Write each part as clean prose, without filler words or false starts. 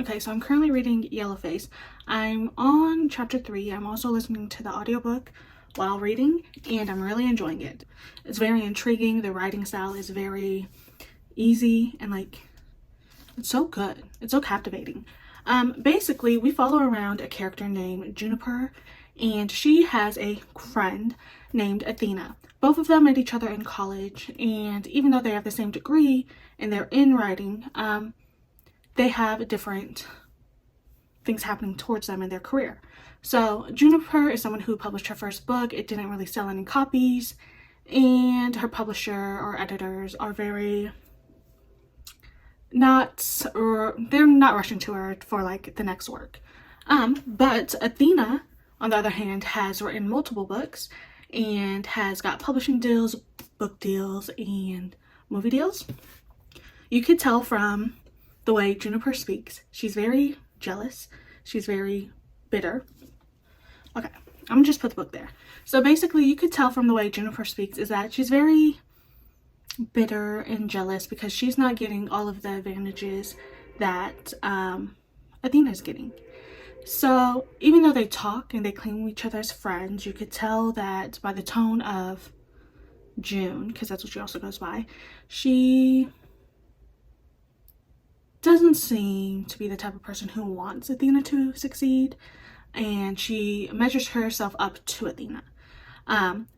Okay, so I'm currently reading Yellowface. I'm on chapter 3. I'm also listening to the audiobook while reading, and I'm really enjoying it. It's very intriguing. The writing style is very easy and it's so good. It's so captivating. Basically, we follow around a character named Juniper, and she has a friend named Athena. Both of them met each other in college, and even though they have the same degree and they're in writing, they have different things happening towards them in their career. So Juniper is someone who published her first book. It didn't really sell any copies, and her publisher or editors are very they're not rushing to her for the next work. But Athena, on the other hand, has written multiple books and has got publishing deals, book deals, and movie deals. You could tell from the way Juniper speaks. She's very jealous. She's very bitter. Okay, I'm gonna just put the book there. So basically, you could tell from the way Juniper speaks is that she's very bitter and jealous because she's not getting all of the advantages that Athena's getting. So even though they talk and they claim each other as friends, you could tell that by the tone of June, because that's what she also goes by, she doesn't seem to be the type of person who wants Athena to succeed, and she measures herself up to Athena.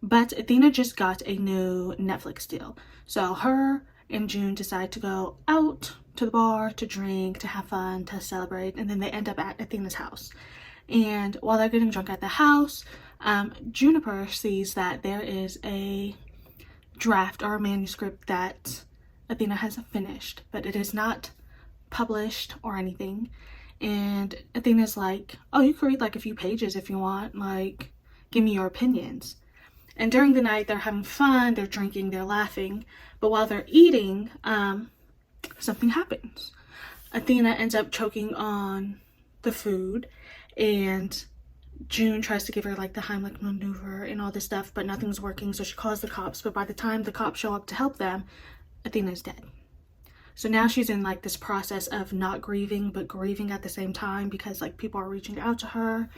But Athena just got a new Netflix deal. So her and June decide to go out to the bar to drink, to have fun, to celebrate, and then they end up at Athena's house. And while they're getting drunk at the house, Juniper sees that there is a draft or a manuscript that Athena has finished, but it is not published or anything. And Athena's like, oh, you could read a few pages if you want, give me your opinions. And during the night, they're having fun, they're drinking, they're laughing. But while they're eating, something happens. Athena ends up choking on the food, and June tries to give her the Heimlich maneuver and all this stuff, but nothing's working, so she calls the cops. But by the time the cops show up to help them, Athena's dead. So now she's in this process of not grieving, but grieving at the same time because people are reaching out to her.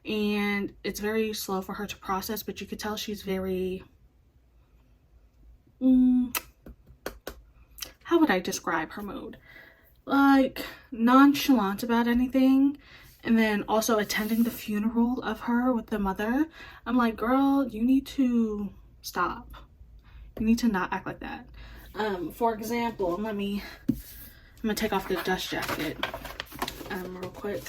And it's very slow for her to process, but you could tell she's very how would I describe her mood? Nonchalant about anything, and then also attending the funeral of her with the mother. I'm like, girl, you need to stop. You need to not act like that. For example, I'm gonna take off the dust jacket real quick.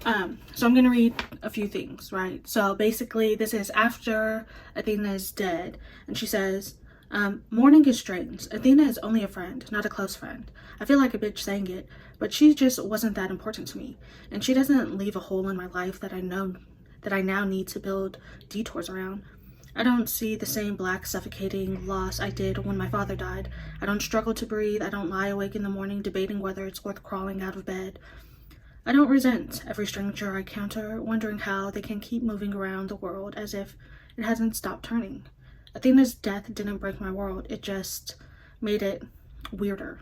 So I'm gonna read a few things, right? So basically, this is after Athena is dead, and she says, mourning is strange. Athena is only a friend, not a close friend. I feel like a bitch saying it, but she just wasn't that important to me, and she doesn't leave a hole in my life that I now need to build detours around. I don't see the same black suffocating loss I did when my father died. I don't struggle to breathe. I don't lie awake in the morning debating whether it's worth crawling out of bed. I don't resent every stranger I encounter, wondering how they can keep moving around the world as if it hasn't stopped turning. Athena's death didn't break my world, it just made it weirder.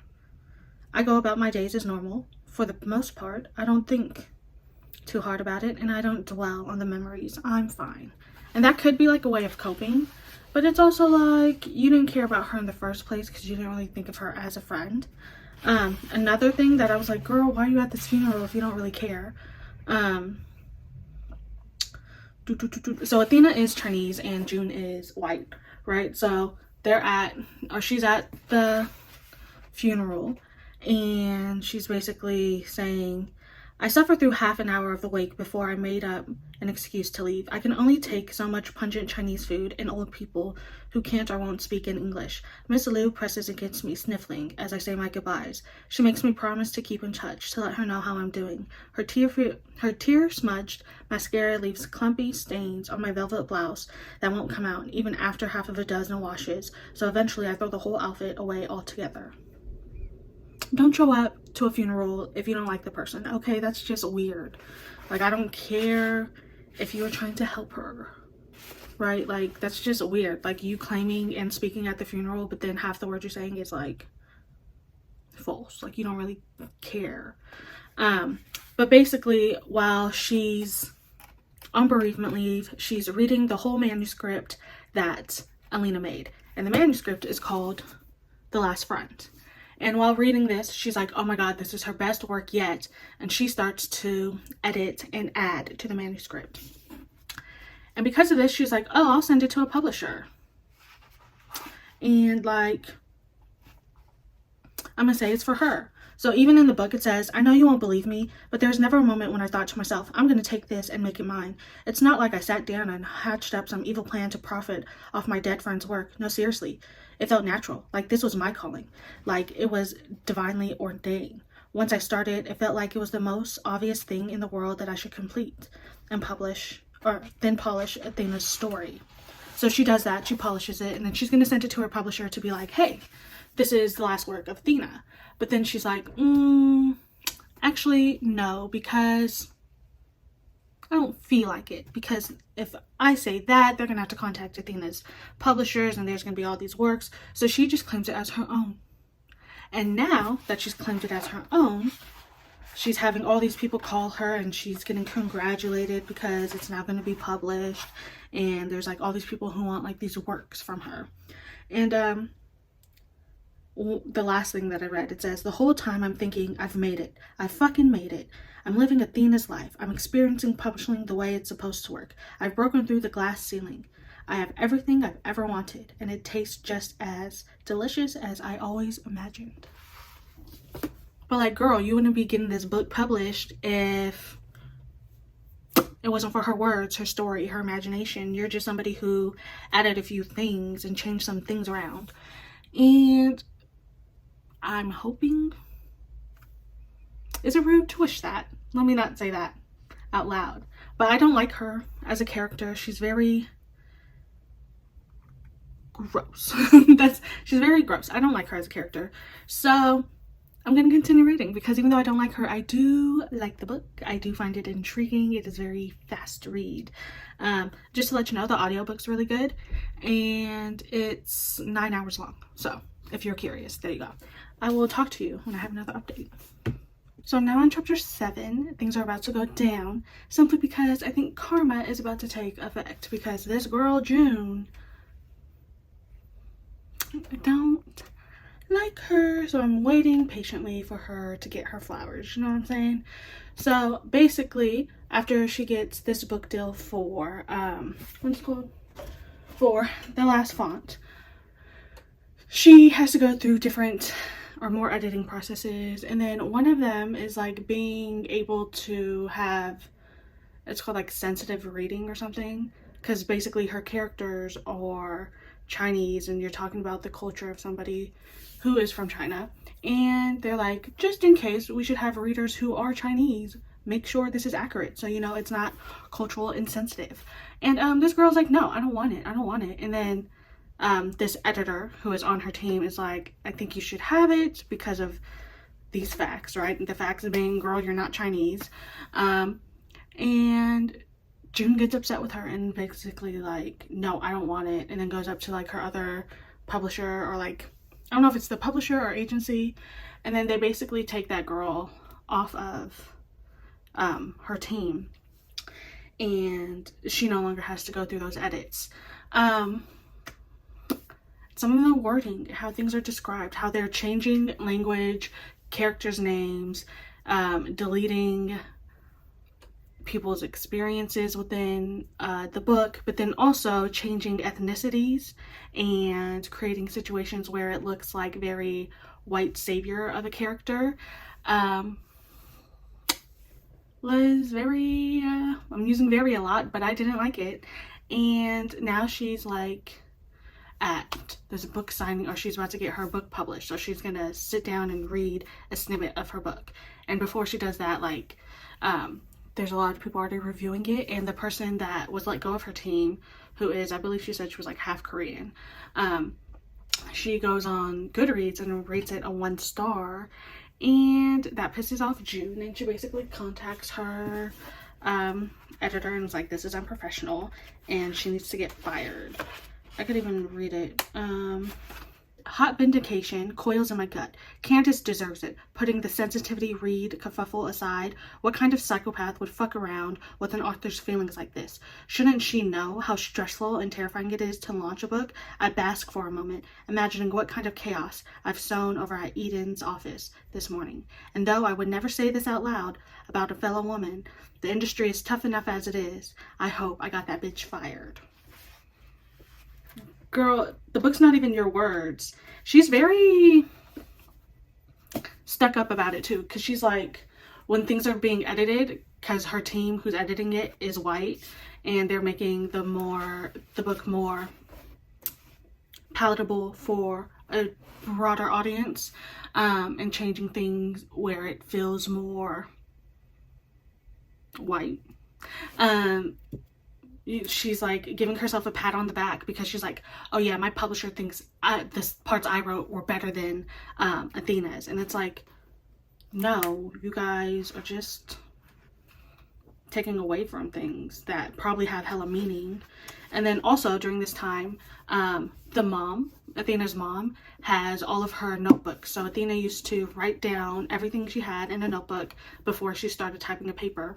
I go about my days as normal. For the most part, I don't think too hard about it, and I don't dwell on the memories. I'm fine. And that could be a way of coping, but it's also you didn't care about her in the first place because you didn't really think of her as a friend. Another thing that I was like, girl, why are you at this funeral if you don't really care? So Athena is Chinese and June is white, right? So she's at the funeral, and she's basically saying, I suffered through half an hour of the wake before I made up an excuse to leave. I can only take so much pungent Chinese food and old people who can't or won't speak in English. Miss Liu presses against me, sniffling, as I say my goodbyes. She makes me promise to keep in touch, to let her know how I'm doing. Her tear-smudged mascara leaves clumpy stains on my velvet blouse that won't come out, even after half of a dozen washes, so eventually I throw the whole outfit away altogether. Don't show up to a funeral if you don't like the person, okay? That's just weird. I don't care if you were trying to help her, right? That's just weird. You claiming and speaking at the funeral, but then half the words you're saying is false. You don't really care. But basically, while she's on bereavement leave, she's reading the whole manuscript that Alina made. And the manuscript is called The Last Friend. And while reading this, she's like, oh my God, this is her best work yet. And she starts to edit and add to the manuscript. And because of this, she's like, oh, I'll send it to a publisher. And like, I'm gonna say it's for her. So even in the book it says, I know you won't believe me, but there's never a moment when I thought to myself, I'm gonna take this and make it mine. It's not like I sat down and hatched up some evil plan to profit off my dead friend's work. No, seriously. It felt natural. Like this was my calling. Like it was divinely ordained. Once I started, it felt like it was the most obvious thing in the world that I should complete and publish, or then polish Athena's story. So she does that, she polishes it, and then she's gonna send it to her publisher to be like, hey, this is the last work of Athena. But then she's like, actually, no, because I don't feel like it. Because if I say that, they're going to have to contact Athena's publishers and there's going to be all these works. So she just claims it as her own. And now that she's claimed it as her own, she's having all these people call her and she's getting congratulated because it's now going to be published. And there's like all these people who want like these works from her. And the last thing that I read, it says, the whole time I'm thinking, I've made it. I fucking made it. I'm living Athena's life. I'm experiencing publishing the way it's supposed to work. I've broken through the glass ceiling. I have everything I've ever wanted, and it tastes just as delicious as I always imagined. But like, girl, you wouldn't be getting this book published if it wasn't for her words, her story, her imagination. You're just somebody who added a few things and changed some things around. And I'm hoping, is it rude to wish that? Let me not say that out loud. But I don't like her as a character. She's very gross. She's very gross. I don't like her as a character. So I'm going to continue reading because even though I don't like her, I do like the book. I do find it intriguing. It is very fast to read. Just to let you know, the audiobook's really good and it's 9 hours long. So if you're curious, there you go. I will talk to you when I have another update. So now in chapter 7, things are about to go down simply because I think karma is about to take effect because this girl, June, I don't like her. So I'm waiting patiently for her to get her flowers. You know what I'm saying? So basically, after she gets this book deal for, what's it called? For The Last Font, she has to go through different or more editing processes, and then one of them is like being able to have, it's called like sensitive reading or something, because basically her characters are Chinese and you're talking about the culture of somebody who is from China, and they're like, just in case, we should have readers who are Chinese, make sure this is accurate so you know it's not cultural insensitive. And this girl's like, no, I don't want it, and then this editor who is on her team is like, I think you should have it because of these facts, right? The facts being, girl, you're not Chinese. And June gets upset with her and basically like, no, I don't want it. And then goes up to like her other publisher, or like, I don't know if it's the publisher or agency. And then they basically take that girl off of her team. And she no longer has to go through those edits. Some of the wording, how things are described, how they're changing language, characters' names, deleting people's experiences within the book, but then also changing ethnicities and creating situations where it looks like very white savior of a character. Was very, I'm using very a lot, but I didn't like it. And now she's like at this book signing, or she's about to get her book published, so she's gonna sit down and read a snippet of her book. And before she does that, like there's a lot of people already reviewing it, and the person that was let go of her team, who is, I believe she said she was like half Korean, she goes on Goodreads and rates it a 1 star, and that pisses off June, and she basically contacts her editor and is like, this is unprofessional and she needs to get fired. I could even read it. hot vindication coils in my gut. Candace deserves it. Putting the sensitivity read kerfuffle aside, what kind of psychopath would fuck around with an author's feelings like this? Shouldn't she know how stressful and terrifying it is to launch a book? I bask for a moment, imagining what kind of chaos I've sown over at Eden's office this morning. And though I would never say this out loud about a fellow woman, the industry is tough enough as it is. I hope I got that bitch fired. Girl, the book's not even your words. She's very stuck up about it too, because she's like, when things are being edited, because her team who's editing it is white, and they're making the book more palatable for a broader audience, and changing things where it feels more white. She's like giving herself a pat on the back because she's like, oh yeah, my publisher thinks the parts I wrote were better than Athena's. And it's like, no, you guys are just taking away from things that probably have hella meaning. And then also during this time, Athena's mom, has all of her notebooks. So Athena used to write down everything she had in a notebook before she started typing a paper.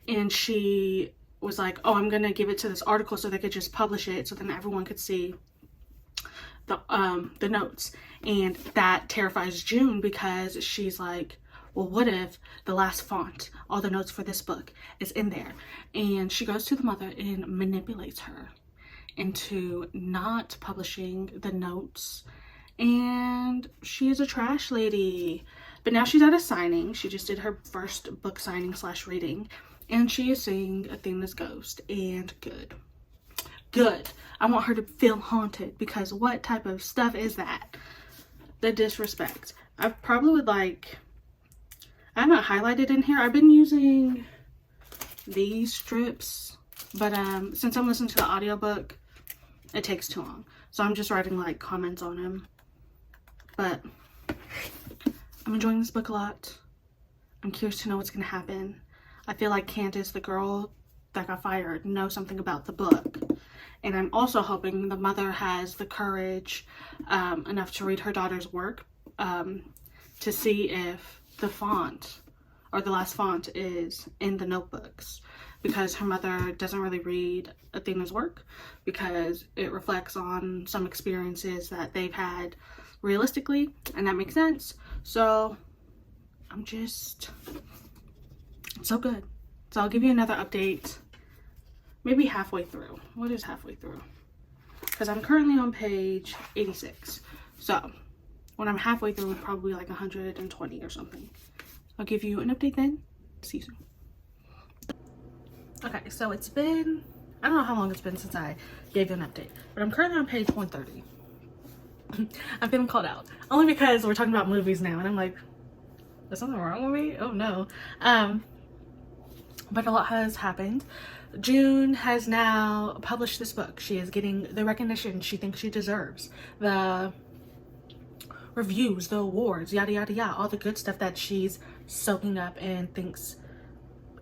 And she was like, oh, I'm gonna give it to this article so they could just publish it so then everyone could see the notes. And that terrifies June because she's like, well, what if the last font, all the notes for this book, is in there? And she goes to the mother and manipulates her into not publishing the notes. And she is a trash lady. But now she's at a signing. She just did her first book signing / reading. And she is seeing Athena's ghost. And good. I want her to feel haunted, because what type of stuff is that? The disrespect. I probably would like, I haven't highlighted in here. I've been using these strips, but since I'm listening to the audiobook, it takes too long. So I'm just writing like comments on them. But I'm enjoying this book a lot. I'm curious to know what's going to happen. I feel like Candace, the girl that got fired, knows something about the book. And I'm also hoping the mother has the courage enough to read her daughter's work to see if the font or the last font is in the notebooks, because her mother doesn't really read Athena's work because it reflects on some experiences that they've had realistically, and that makes sense. So I'm just, it's so good. So I'll give you another update maybe halfway through. What is halfway through? Because I'm currently on page 86. So when I'm halfway through, probably like 120 or something. I'll give you an update then. See you soon. Okay, so it's been, I don't know how long it's been since I gave you an update, but I'm currently on page 130. I'm feeling called out. Only because we're talking about movies now, and I'm like, is something wrong with me? Oh no. But a lot has happened. June has now published this book. She is getting the recognition she thinks she deserves. The reviews, the awards, yada yada yada, all the good stuff that she's soaking up and thinks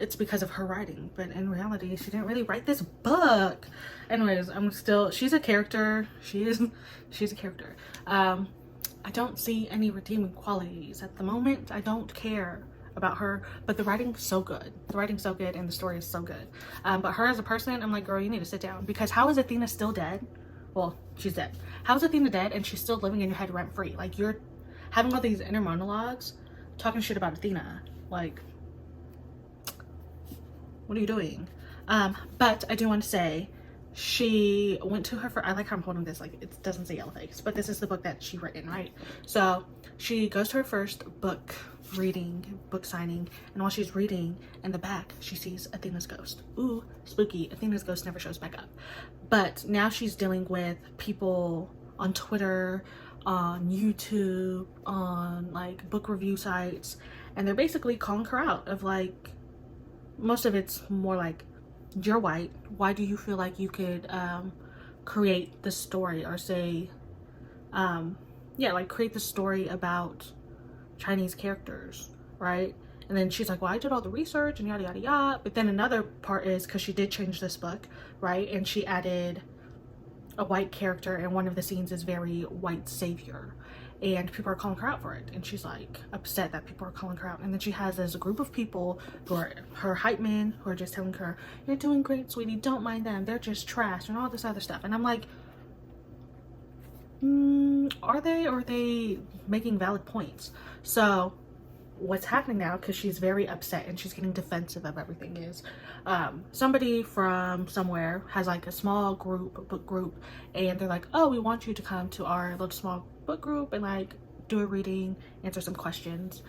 it's because of her writing. But in reality, she didn't really write this book. Anyways, she's a character. She's a character. I don't see any redeeming qualities at the moment. I don't care about her, but the writing's so good. The writing's so good and the story is so good. But her as a person, I'm like, girl, you need to sit down, because how is Athena still dead? Well, she's dead. How is Athena dead and she's still living in your head rent free? Like, you're having all these inner monologues talking shit about Athena. Like, what are you doing? But I do want to say, she went to her I like how I'm holding this, like it doesn't say Yellowface, but this is the book that she written, right? So she goes to her first book signing, and while she's reading, in the back she sees Athena's ghost. Ooh, spooky. Athena's ghost never shows back up. But now she's dealing with people on Twitter, on YouTube, on like book review sites, and they're basically calling her out of like, most of it's more like, you're white, why do you feel like you could create the story, or say create the story about Chinese characters, right? And then she's like, well, I did all the research and yada yada yada. But then another part is because she did change this book, right? And she added a white character, and one of the scenes is very white savior, and people are calling her out for it, and she's like upset that people are calling her out. And then she has this group of people who are her hype men who are just telling her, you're doing great, sweetie, don't mind them, they're just trash, and all this other stuff. And I'm like, are they, or are they making valid points? So what's happening now, because she's very upset and she's getting defensive of everything, is somebody from somewhere has like a small book group, and they're like, oh, we want you to come to our little small book group and like do a reading, answer some questions.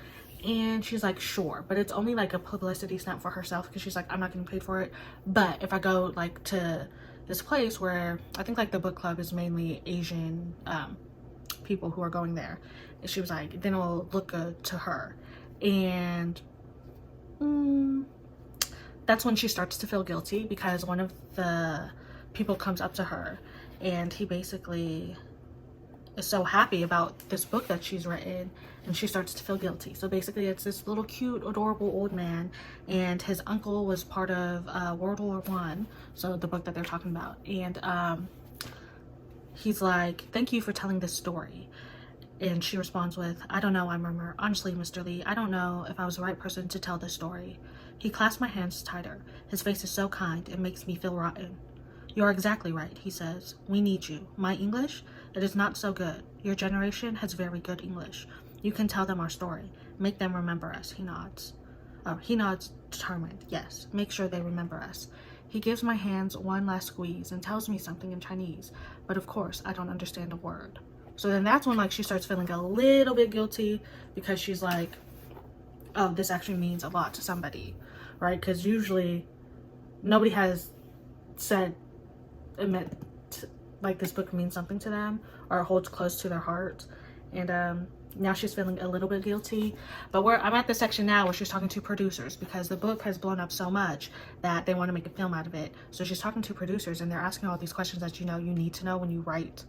And she's like, sure, but it's only like a publicity stunt for herself, because she's like, I'm not getting paid for it, but if I go like to this place where I think like the book club is mainly Asian people who are going there, and she was like, then it'll look good to her. And that's when she starts to feel guilty, because one of the people comes up to her and he basically is so happy about this book that she's written, and she starts to feel guilty. So basically it's this little cute adorable old man, and his uncle was part of World War I, so the book that they're talking about. And he's like, thank you for telling this story. And she responds with, I don't know, I murmur, honestly, Mr. Lee, I don't know if I was the right person to tell this story. He clasped my hands tighter. His face is so kind, it makes me feel rotten. You're exactly right, he says. We need you. My English? It is not so good. Your generation has very good English. You can tell them our story. Make them remember us, he nods. He nods determined. Yes, make sure they remember us. He gives my hands one last squeeze and tells me something in Chinese, but of course I don't understand a word. So then that's when like she starts feeling a little bit guilty, because she's like, oh, this actually means a lot to somebody, right? Because usually nobody has said it meant like this book means something to them or holds close to their heart. And now she's feeling a little bit guilty. But I'm at the section now where she's talking to producers, because the book has blown up so much that they want to make a film out of it. So she's talking to producers, and they're asking all these questions that you need to know when you write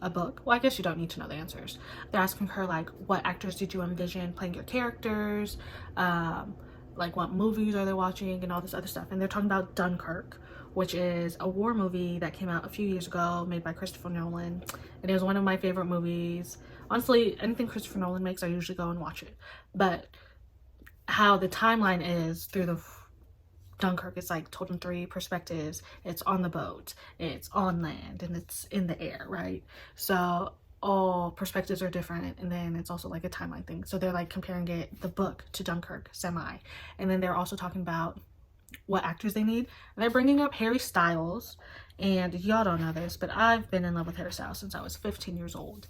a book. Well, I guess you don't need to know the answers. They're asking her like, what actors did you envision playing your characters, like what movies are they watching, and all this other stuff. And they're talking about Dunkirk, which is a war movie that came out a few years ago, made by Christopher Nolan. It is one of my favorite movies. Honestly, anything Christopher Nolan makes, I usually go and watch it. But how the timeline is through the Dunkirk, it's like told in 3 perspectives. It's on the boat, it's on land, and it's in the air, right? So all perspectives are different, and then it's also like a timeline thing. So they're like comparing the book to Dunkirk semi, and then they're also talking about what actors they need. And they're bringing up Harry Styles, and y'all don't know this, but I've been in love with Harry Styles since I was 15 years old.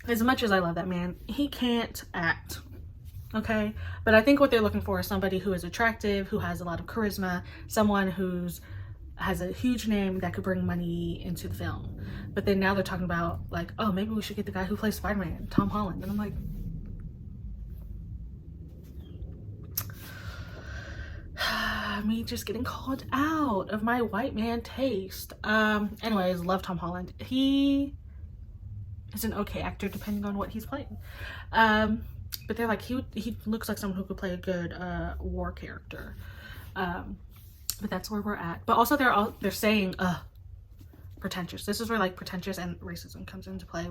As much as I love that man, he can't act. Okay, but I think what they're looking for is somebody who is attractive, who has a lot of charisma, someone has a huge name that could bring money into the film. But then now they're talking about like, oh, maybe we should get the guy who plays Spider-Man, Tom Holland. And I'm like, me just getting called out of my white man taste. Anyways, love Tom Holland. He is an okay actor depending on what he's playing. But they're like, he looks like someone who could play a good war character. But that's where we're at. But also they're saying pretentious. This is where like pretentious and racism comes into play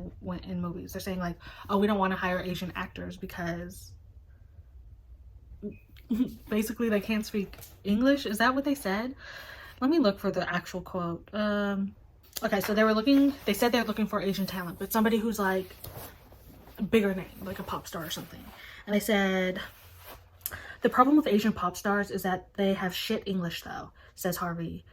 in movies. They're saying like, oh, we don't want to hire Asian actors because basically they can't speak English. Is that what they said? Let me look for the actual quote. Okay, so they said they're looking for Asian talent, but somebody who's like a bigger name, like a pop star or something. And they said, the problem with Asian pop stars is that they have shit English though, says Harvey.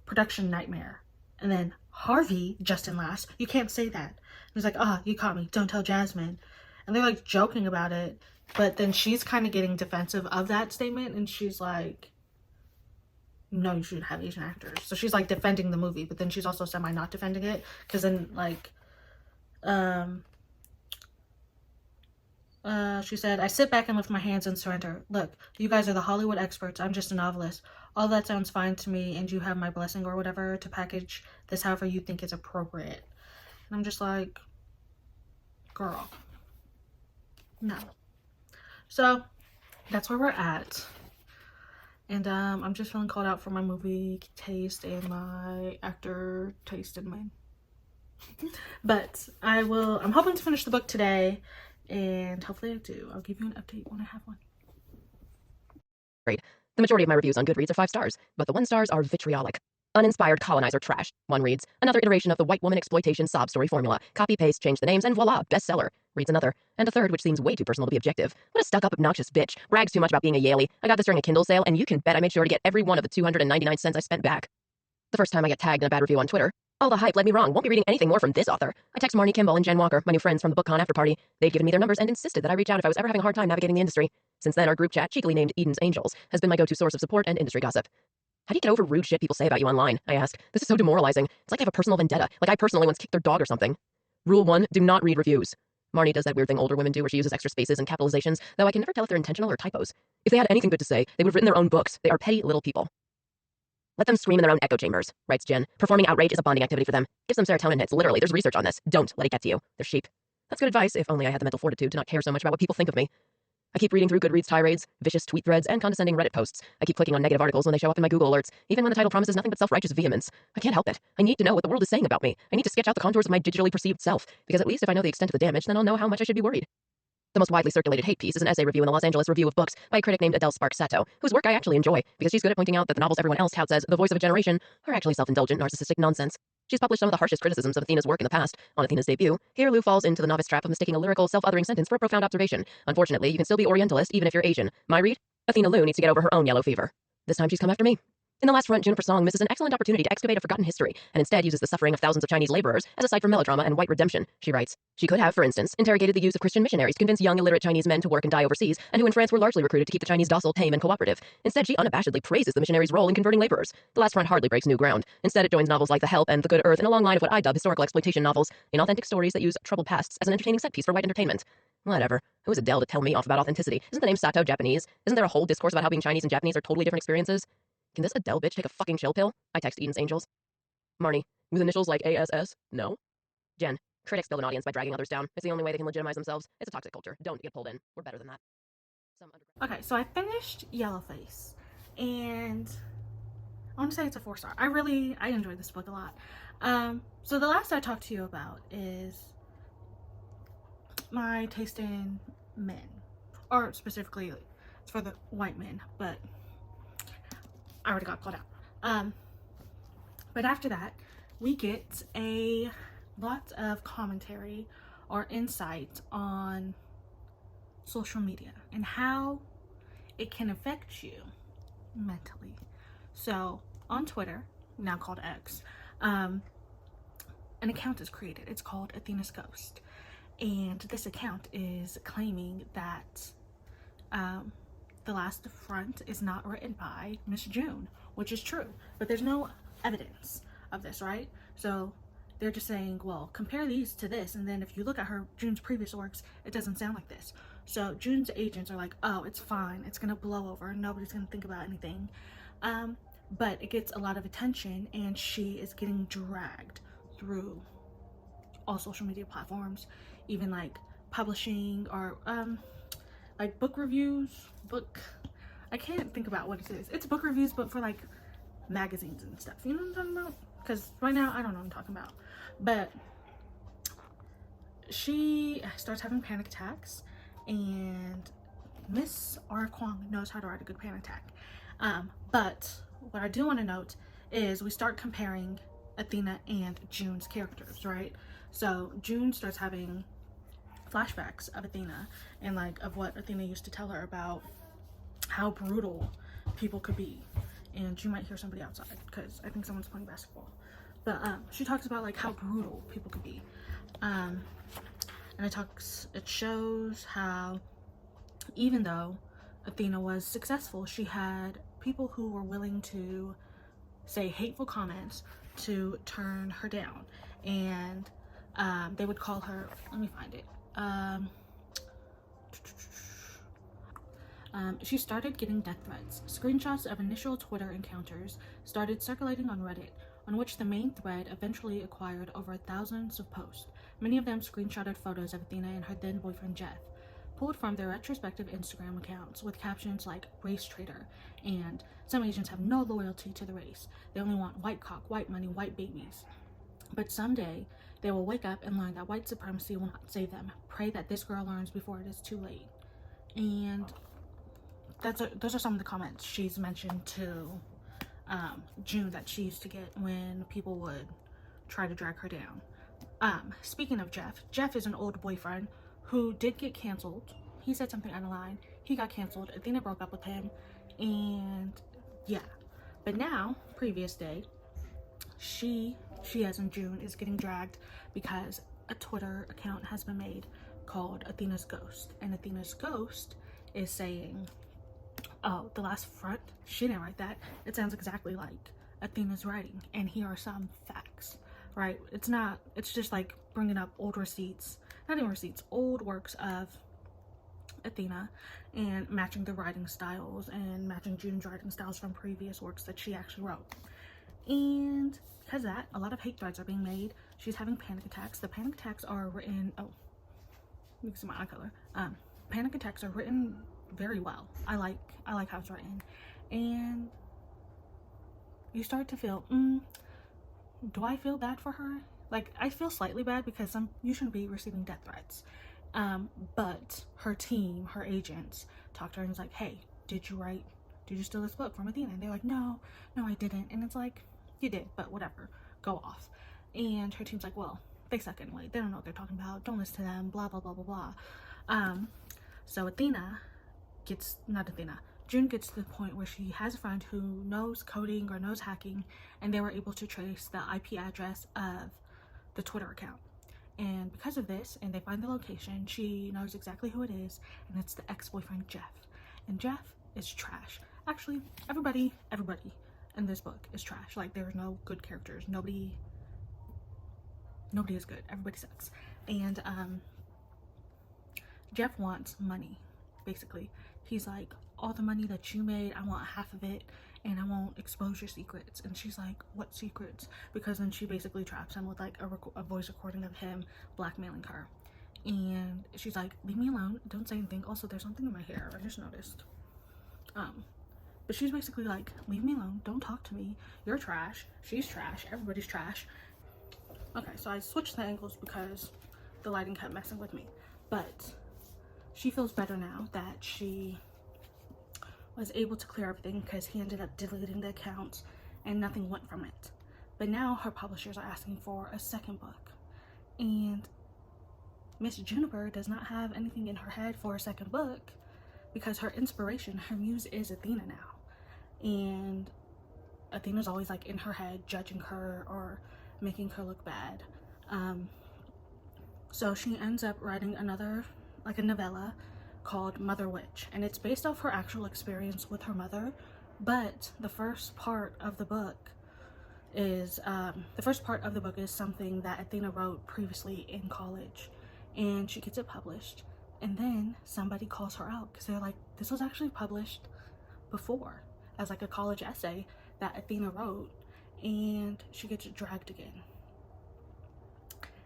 Production nightmare. And then Harvey, Justin laughs, you can't say that. He's like, you caught me, don't tell Jasmine. And they're like joking about it, but then she's kind of getting defensive of that statement, and she's like, no, you shouldn't have Asian actors. So she's like defending the movie, but then she's also semi not defending it, because then like she said, I sit back and lift my hands and surrender. Look, you guys are the Hollywood experts, I'm just a novelist. All that sounds fine to me, and you have my blessing or whatever to package this however you think is appropriate. And I'm just like, girl, no. So that's where we're at. And I'm just feeling called out for my movie taste and my actor taste in men. But I'm hoping to finish the book today, and hopefully I do. I'll give you an update when I have one. Great. The majority of my reviews on Goodreads are 5 stars, but the 1 stars are vitriolic. Uninspired colonizer trash. One reads, another iteration of the white woman exploitation sob story formula. Copy, paste, change the names, and voila, bestseller. Reads another. And a third, which seems way too personal to be objective. What a stuck-up, obnoxious bitch. Brags too much about being a Yaley. I got this during a Kindle sale, and you can bet I made sure to get every one of the 299 cents I spent back. The first time I get tagged in a bad review on Twitter. All the hype led me wrong. Won't be reading anything more from this author. I text Marnie Kimball and Jen Walker, my new friends from the BookCon after party. They'd given me their numbers and insisted that I reach out if I was ever having a hard time navigating the industry. Since then, our group chat, cheekily named Eden's Angels, has been my go-to source of support and industry gossip. How do you get over rude shit people say about you online? I ask. This is so demoralizing. It's like they have a personal vendetta, like I personally once kicked their dog or something. Rule 1, do not read reviews. Marnie does that weird thing older women do where she uses extra spaces and capitalizations, though I can never tell if they're intentional or typos. If they had anything good to say, they would have written their own books. They are petty little people. Let them scream in their own echo chambers, writes Jen. Performing outrage is a bonding activity for them. Gives them serotonin hits, literally. There's research on this. Don't let it get to you. They're sheep. That's good advice, if only I had the mental fortitude to not care so much about what people think of me. I keep reading through Goodreads tirades, vicious tweet threads, and condescending Reddit posts. I keep clicking on negative articles when they show up in my Google alerts, even when the title promises nothing but self-righteous vehemence. I can't help it. I need to know what the world is saying about me. I need to sketch out the contours of my digitally perceived self, because at least if I know the extent of the damage, then I'll know how much I should be worried. The most widely circulated hate piece is an essay review in the Los Angeles Review of Books by a critic named Adele Sparks Sato, whose work I actually enjoy, because she's good at pointing out that the novels everyone else touts as the voice of a generation are actually self-indulgent, narcissistic nonsense. She's published some of the harshest criticisms of Athena's work in the past. On Athena's debut, here Lou falls into the novice trap of mistaking a lyrical, self-othering sentence for a profound observation. Unfortunately, you can still be Orientalist even if you're Asian. My read? Athena Lou needs to get over her own yellow fever. This time she's come after me. In the last front, Juniper Song misses an excellent opportunity to excavate a forgotten history, and instead uses the suffering of thousands of Chinese laborers as a site for melodrama and white redemption, she writes. She could have, for instance, interrogated the use of Christian missionaries to convince young illiterate Chinese men to work and die overseas, and who in France were largely recruited to keep the Chinese docile, tame, and cooperative. Instead, she unabashedly praises the missionaries' role in converting laborers. The last front hardly breaks new ground. Instead, it joins novels like The Help and The Good Earth in a long line of what I dub historical exploitation novels, inauthentic stories that use troubled pasts as an entertaining set piece for white entertainment. Whatever. Who is Adele to tell me off about authenticity? Isn't the name Sato Japanese? Isn't there a whole discourse about how being Chinese and Japanese are totally different experiences? Can this Adele bitch take a fucking chill pill? I text Eden's Angels. Marnie, with initials like ASS? No. Jen, critics build an audience by dragging others down. It's the only way they can legitimize themselves. It's a toxic culture. Don't get pulled in. We're better than that. Okay, so I finished Yellowface, and I want to say it's a 4-star. I enjoyed this book a lot. So the last I talked to you about is my taste in men, or specifically, it's for the white men, but I already got called out. But after that, we get a lot of commentary or insight on social media and how it can affect you mentally. So on Twitter, now called X, an account is created. It's called Athena's Ghost, and this account is claiming that the last front is not written by Miss June, which is true, but there's no evidence of this, right? So they're just saying, well, compare these to this, and then if you look at June's previous works, it doesn't sound like this. So June's agents are like, oh, it's fine, it's gonna blow over, nobody's gonna think about anything. But it gets a lot of attention, and she is getting dragged through all social media platforms, even like publishing or like book reviews. I can't think about what it is. It's book reviews, but for like magazines and stuff. You know what I'm talking about? Because right now I don't know what I'm talking about. But she starts having panic attacks, and Miss R. Kwong knows how to write a good panic attack. But what I do want to note is we start comparing Athena and June's characters, right? So June starts having flashbacks of Athena and like of what Athena used to tell her about how brutal people could be. And you might hear somebody outside because I think someone's playing basketball. But she talks about like how brutal people could be. And it shows how even though Athena was successful, she had people who were willing to say hateful comments to turn her down. And they would call her, let me find it. She started getting death threats. Screenshots of initial Twitter encounters started circulating on Reddit, on which the main thread eventually acquired over thousands of posts, many of them screenshotted photos of Athena and her then boyfriend Jeff. pulled from their retrospective Instagram accounts with captions like race traitor and some Asians have no loyalty to the race. They only want white cock, white money, white babies. But someday they will wake up and learn that white supremacy will not save them. Pray that this girl learns before it is too late. And those are some of the comments she's mentioned to June that she used to get when people would try to drag her down. Speaking of Jeff is an old boyfriend who did get canceled. He said something out of line. He got canceled. Athena broke up with him. And yeah. But now, previous day, she as in June, is getting dragged because a Twitter account has been made called Athena's Ghost. And Athena's Ghost is saying, oh, the last front, she didn't write that. It sounds exactly like Athena's writing. And here are some facts, right? It's just like bringing up old receipts, not even receipts, old works of Athena and matching the writing styles and matching June's writing styles from previous works that she actually wrote. And because of that, a lot of hate threads are being made. She's having panic attacks. The panic attacks are written, oh, you can see my eye color. Panic attacks are written very well. I like how it's written. And you start to feel, do I feel bad for her? Like, I feel slightly bad because you shouldn't be receiving death threats. But her team, her agents, talked to her and was like, hey, did you steal this book from Athena? And they're like, no, I didn't. And it's like, you did, but whatever, go off. And her team's like, well, they suck anyway. They don't know what they're talking about. Don't listen to them, blah, blah, blah, blah, blah. So June gets to the point where she has a friend who knows coding or knows hacking, and they were able to trace the IP address of the Twitter account. And because of this, and they find the location, she knows exactly who it is, and it's the ex-boyfriend Jeff. And Jeff is trash. Actually, everybody in this book is trash. Like, there's no good characters. Nobody is good. Everybody sucks. And Jeff wants money, basically. He's like, all the money that you made, I want half of it, and I won't expose your secrets. And she's like, what secrets? Because then she basically traps him with like a voice recording of him blackmailing her. And she's like, leave me alone, don't say anything. Also, there's something in my hair, I just noticed. But she's basically like, leave me alone, don't talk to me, you're trash, she's trash, everybody's trash. Okay, so I switched the angles because the lighting kept messing with me. But she feels better now that she was able to clear everything because he ended up deleting the account and nothing went from it. But now her publishers are asking for a second book. And Miss Juniper does not have anything in her head for a second book because her inspiration, her muse is Athena now. And Athena's always like in her head judging her or making her look bad. So she ends up writing another, like a novella called Mother Witch, and it's based off her actual experience with her mother. But the first part of the book is something that Athena wrote previously in college, and she gets it published, and then somebody calls her out because they're like, this was actually published before as like a college essay that Athena wrote, and she gets dragged again.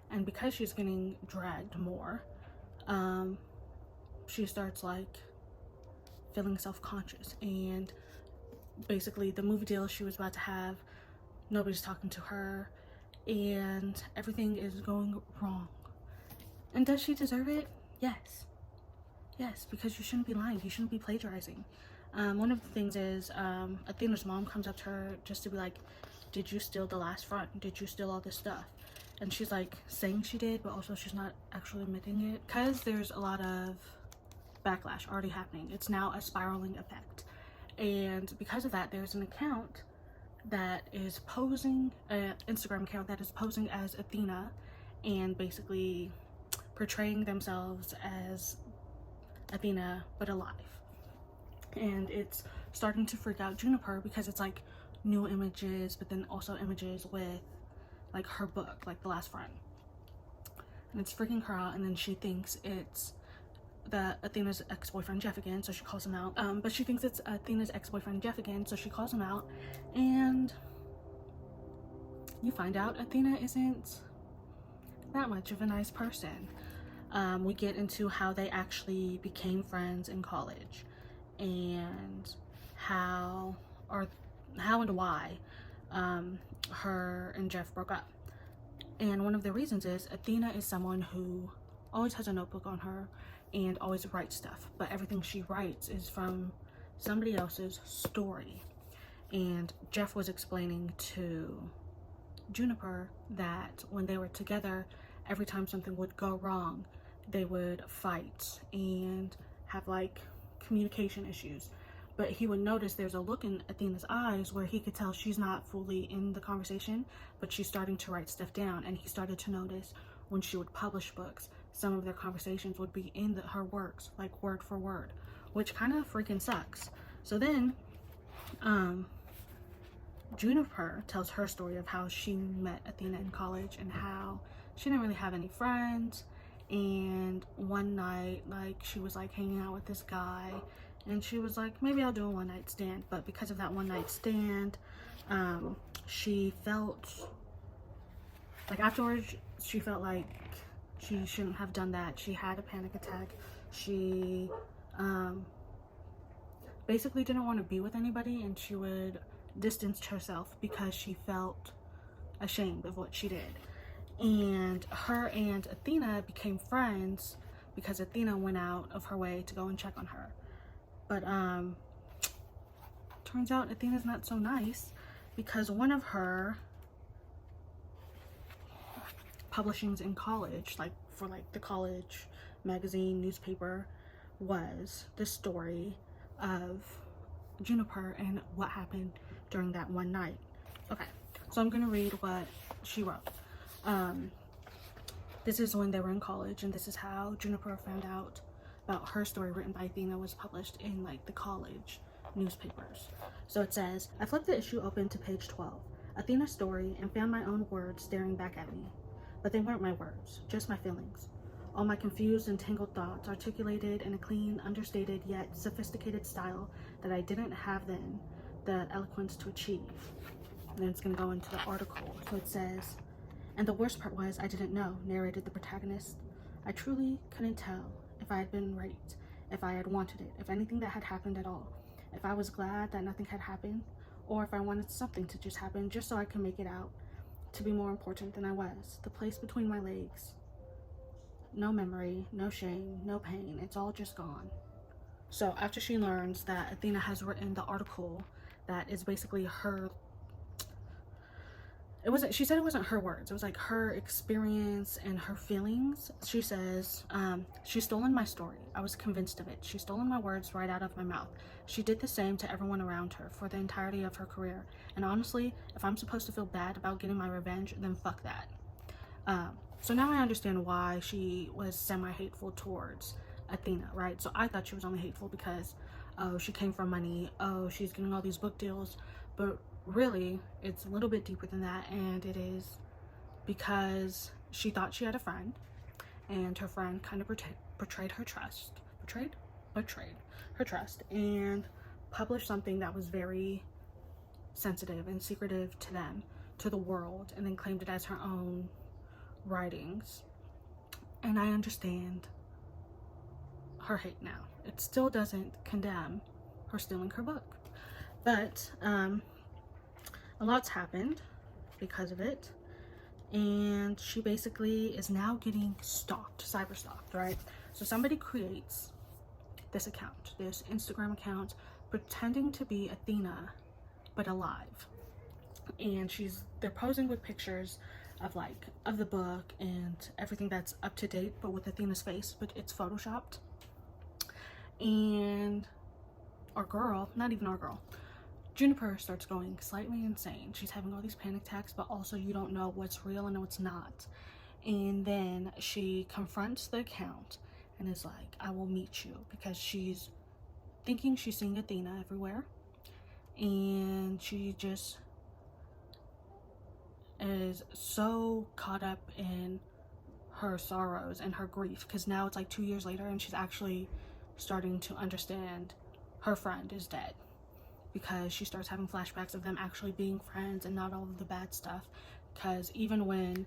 And because she's getting dragged more, she starts like feeling self-conscious, and basically the movie deal she was about to have, nobody's talking to her, and everything is going wrong. And does she deserve it? Yes, because you shouldn't be lying, you shouldn't be plagiarizing. One of the things is Athena's mom comes up to her just to be like, did you steal the last front? Did you steal all this stuff? And she's like saying she did, but also she's not actually admitting it because there's a lot of backlash already happening. It's now a spiraling effect, and because of that, there's an account that is posing, an Instagram account that is posing as Athena and basically portraying themselves as Athena but alive. And it's starting to freak out Juniper because it's like new images, but then also images with like her book, like the last front, and it's freaking her out. And then she thinks it's Athena's ex-boyfriend Jeff again, so she calls him out. But she thinks it's Athena's ex-boyfriend Jeff again, so she calls him out, and you find out Athena isn't that much of a nice person. We get into how they actually became friends in college, and how or how and why her and Jeff broke up. And one of the reasons is Athena is someone who always has a notebook on her and always writes stuff, but everything she writes is from somebody else's story. And Jeff was explaining to Juniper that when they were together, every time something would go wrong, they would fight and have like communication issues. But he would notice there's a look in Athena's eyes where he could tell she's not fully in the conversation, but she's starting to write stuff down. And he started to notice when she would publish books, some of their conversations would be in her works, like word for word, which kind of freaking sucks. So then Juniper tells her story of how she met Athena in college and how she didn't really have any friends. And one night, like, she was like hanging out with this guy, and she was like, maybe I'll do a one night stand. But because of that one night stand, she felt like afterwards, she felt like she shouldn't have done that. She had a panic attack. She basically didn't want to be with anybody, and she would distance herself because she felt ashamed of what she did. And her and Athena became friends because Athena went out of her way to go and check on her. But turns out Athena's not so nice, because one of her publishings in college, like for like the college magazine newspaper, was the story of Juniper and what happened during that one night. Okay, so I'm gonna read what she wrote. This is when they were in college, and this is how Juniper found out about her story written by Athena was published in like the college newspapers. So it says, I flipped the issue open to page 12, Athena's story, and found my own words staring back at me. But they weren't my words, just my feelings. All my confused and tangled thoughts articulated in a clean, understated, yet sophisticated style that I didn't have then the eloquence to achieve. And then it's going to go into the article. So it says, and the worst part was I didn't know, narrated the protagonist. I truly couldn't tell if I had been raped, if I had wanted it, if anything that had happened at all, if I was glad that nothing had happened, or if I wanted something to just happen just so I could make it out to be more important than I was. The place between my legs. No memory, no shame, no pain. It's all just gone. So after she learns that Athena has written the article that is basically her, she said it wasn't her words, it was like her experience and her feelings. She says, she's stolen my story. I was convinced of it. She's stolen my words right out of my mouth. She did the same to everyone around her for the entirety of her career. And honestly, if I'm supposed to feel bad about getting my revenge, then fuck that. So now I understand why she was semi-hateful towards Athena, right? So I thought she was only hateful because, oh, she came from money, oh, she's getting all these book deals, but really, it's a little bit deeper than that, and it is because she thought she had a friend, and her friend kind of betrayed her trust, betrayed her trust, and published something that was very sensitive and secretive to them, to the world, and then claimed it as her own writings. And I understand her hate now. It still doesn't condemn her stealing her book, but a lot's happened because of it, and she basically is now getting stalked, cyber stalked, right? So somebody creates this account, this Instagram account, pretending to be Athena but alive, and they're posing with pictures of the book and everything that's up to date, but with Athena's face, but it's photoshopped. And our girl, not even our girl, Juniper starts going slightly insane. She's having all these panic attacks, but also you don't know what's real and what's not. And then she confronts the account and is like, I will meet you, because she's thinking she's seeing Athena everywhere. And she just is so caught up in her sorrows and her grief, because now it's like 2 years later and she's actually starting to understand her friend is dead, because she starts having flashbacks of them actually being friends and not all of the bad stuff. Because even when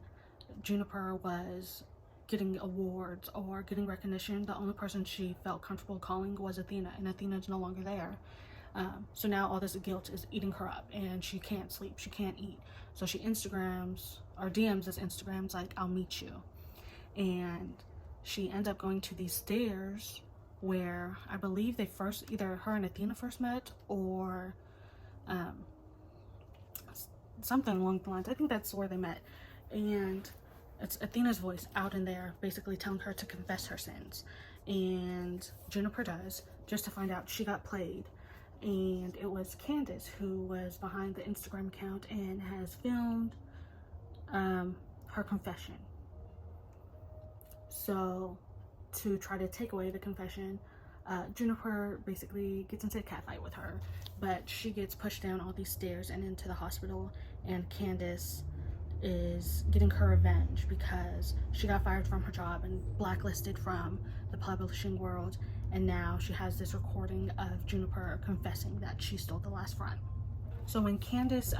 Juniper was getting awards or getting recognition, the only person she felt comfortable calling was Athena, and Athena's no longer there. So now all this guilt is eating her up, and she can't sleep, she can't eat. So she Instagrams or DMs this Instagrams like, I'll meet you. And she ends up going to these stairs where I believe they first, either her and Athena first met, or something along the lines. I think that's where they met. And it's Athena's voice out in there basically telling her to confess her sins. And Juniper does, just to find out she got played. And it was Candace who was behind the Instagram account and has filmed her confession. So to try to take away the confession, Juniper basically gets into a catfight with her, but she gets pushed down all these stairs and into the hospital, and Candace is getting her revenge because she got fired from her job and blacklisted from the publishing world, and now she has this recording of Juniper confessing that she stole the last front. So when Candace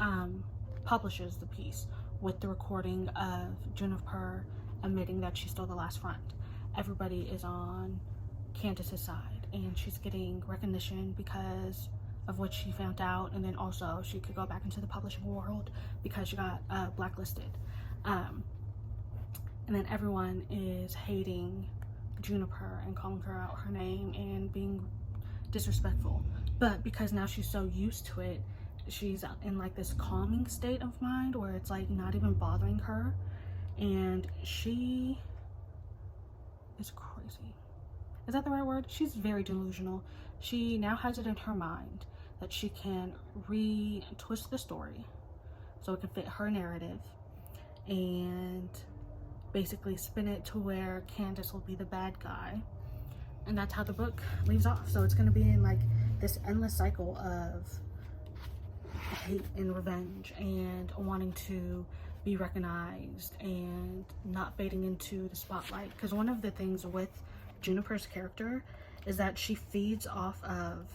publishes the piece with the recording of Juniper admitting that she stole the last front, everybody is on Candace's side, and she's getting recognition because of what she found out, and then also she could go back into the publishing world because she got blacklisted. And then everyone is hating Juniper and calling her out her name and being disrespectful. But because now she's so used to it, she's in like this calming state of mind where it's like not even bothering her, and she is crazy. Is that the right word? She's very delusional. She now has it in her mind that she can twist the story so it can fit her narrative and basically spin it to where Candace will be the bad guy. And that's how the book leaves off. So it's going to be in like this endless cycle of hate and revenge and wanting to be recognized and not fading into the spotlight. Because one of the things with Juniper's character is that she feeds off of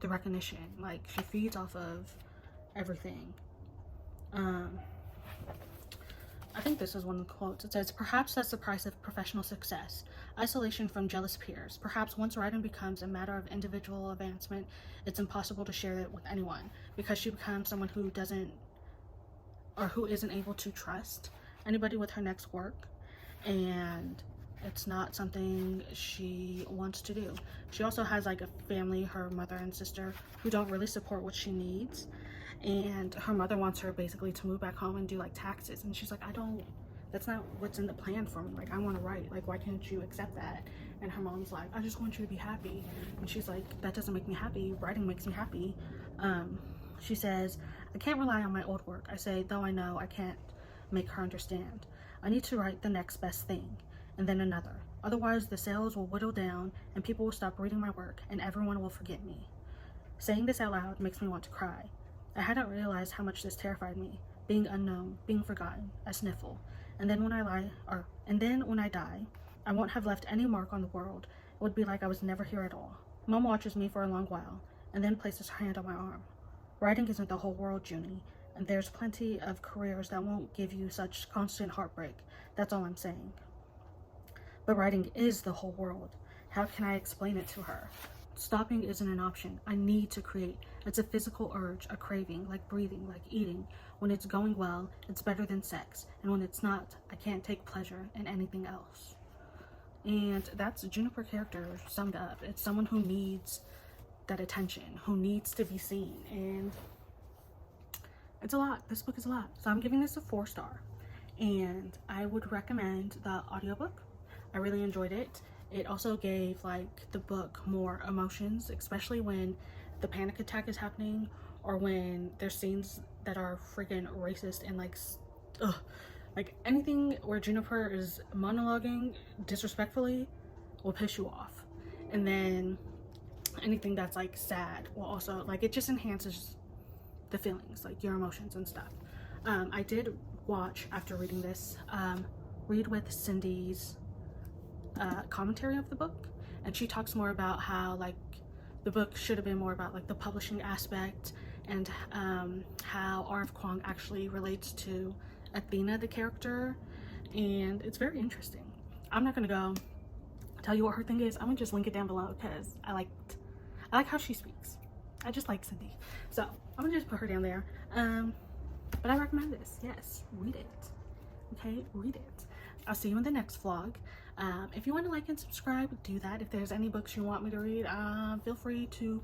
the recognition. Like, she feeds off of everything. I think this is one of the quotes. It says, "Perhaps that's the price of professional success. Isolation from jealous peers. Perhaps once writing becomes a matter of individual advancement, it's impossible to share it with anyone because she becomes someone who doesn't, or who isn't able to trust anybody with her next work. And it's not something she wants to do. She also has like a family, her mother and sister, who don't really support what she needs. And her mother wants her basically to move back home and do like taxes. And she's like, that's not what's in the plan for me. Like, I want to write. Like, why can't you accept that? And her mom's like, I just want you to be happy. And she's like, that doesn't make me happy. Writing makes me happy. She says, I can't rely on my old work. I say, though I know I can't make her understand. I need to write the next best thing, and then another. Otherwise, the sales will whittle down, and people will stop reading my work, and everyone will forget me. Saying this out loud makes me want to cry. I hadn't realized how much this terrified me. Being unknown, being forgotten, a sniffle. And then when I die, I won't have left any mark on the world. It would be like I was never here at all. Mom watches me for a long while, and then places her hand on my arm. Writing isn't the whole world, Junie, and there's plenty of careers that won't give you such constant heartbreak. That's all I'm saying. But writing is the whole world. How can I explain it to her? Stopping isn't an option. I need to create. It's a physical urge, a craving, like breathing, like eating. When it's going well, it's better than sex. And when it's not, I can't take pleasure in anything else. And that's Juniper character summed up. It's someone who needs that attention, who needs to be seen. And it's a lot. This book is a lot. So I'm giving this a 4-star. And I would recommend the audiobook. I really enjoyed it. It also gave like the book more emotions, especially when the panic attack is happening or when there's scenes that are freaking racist and like anything where Juniper is monologuing disrespectfully will piss you off. And then anything that's like sad will also, like, it just enhances the feelings, like your emotions and stuff. I did watch, after reading this, Read with Cindy's commentary of the book, and she talks more about how like the book should have been more about like the publishing aspect and how R.F. Kuang actually relates to Athena, the character, and it's very interesting. I'm not gonna go tell you what her thing is. I'm gonna just link it down below because I like how she speaks. I just like Cindy, so I'm gonna just put her down there. But I recommend this. Yes, read it. Okay, read it. I'll see you in the next vlog. If you want to like and subscribe, do that. If there's any books you want me to read, feel free to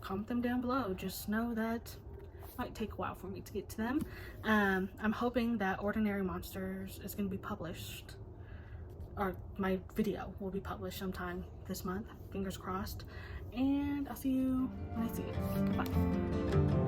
comment them down below. Just know that it might take a while for me to get to them. I'm hoping that Ordinary Monsters is going to be published, or my video will be published sometime this month. Fingers crossed. And I'll see you when I see you. Bye.